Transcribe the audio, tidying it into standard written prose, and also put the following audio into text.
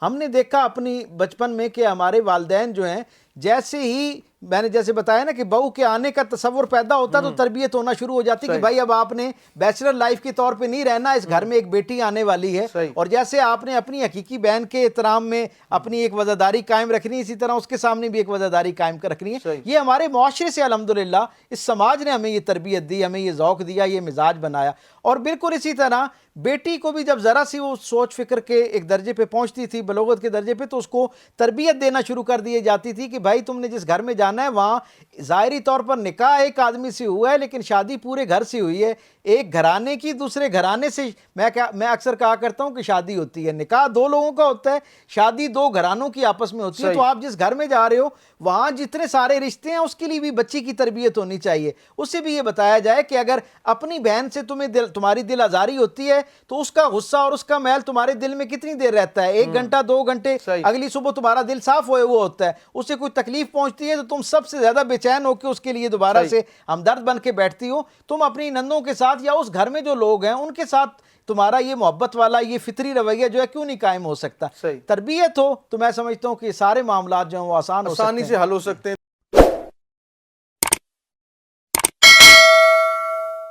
ہم نے دیکھا اپنی بچپن میں کہ ہمارے والدین جو ہیں جیسے ہی میں نے جیسے بتایا نا کہ بہو کے آنے کا تصور پیدا ہوتا تو تربیت ہونا شروع ہو جاتی کہ بھائی اب آپ نے بیچلر لائف کے طور پہ نہیں رہنا، اس گھر میں ایک بیٹی آنے والی ہے، اور جیسے آپ نے اپنی حقیقی بہن کے احترام میں اپنی ایک وزاداری قائم رکھنی، اسی طرح اس کے سامنے بھی ایک وزاداری قائم رکھنی ہے۔ یہ ہمارے معاشرے سے الحمدللہ اس سماج نے ہمیں یہ تربیت دی، ہمیں یہ ذوق دیا، یہ مزاج بنایا۔ اور بالکل اسی طرح بیٹی کو بھی جب ذرا سی وہ سوچ فکر کے ایک درجے پہ پہنچتی تھی، بلوغت کے درجے پہ، تو اس کو تربیت دینا شروع کر دی جاتی تھی کہ بھائی تم نے جس گھر میں جانا ہے وہاں ظاہری طور پر نکاح ایک آدمی سے ہوا ہے لیکن شادی پورے گھر سے ہوئی ہے، ایک گھرانے کی دوسرے گھرانے سے۔ میں اکثر کہا کرتا ہوں کہ شادی ہوتی ہے، نکاح دو لوگوں کا ہوتا ہے، شادی دو گھرانوں کی آپس میں ہوتی ہے۔ تو آپ جس گھر میں جا رہے ہو وہاں جتنے سارے رشتے ہیں اس کے لیے بھی بچی کی تربیت ہونی چاہیے۔ اس سے بھی یہ بتایا جائے کہ اگر اپنی بہن سے تمہاری دل آزاری ہوتی ہے تو اس کا غصہ اور اس کا میل تمہارے دل میں کتنی دیر رہتا ہے؟ 1 گھنٹہ 2 گھنٹے، اگلی صبح تمہارا دل صاف ہوئے وہ ہوتا ہے۔ اسے کوئی تکلیف پہنچتی ہے تو تم سب سے زیادہ بے چین ہو کے اس کے لیے دوبارہ سے ہمدرد بن کے بیٹھتی ہو۔ تم اپنی نندوں کے ساتھ یا اس گھر میں جو لوگ ہیں ان کے ساتھ تمہارا یہ محبت والا یہ فطری رویہ جو ہے کیوں نہیں قائم ہو سکتا؟ تربیت ہو تو میں سمجھتا ہوں کہ سارے معاملات جو ہیں وہ آسانی سے حل ہو سکتے ہیں۔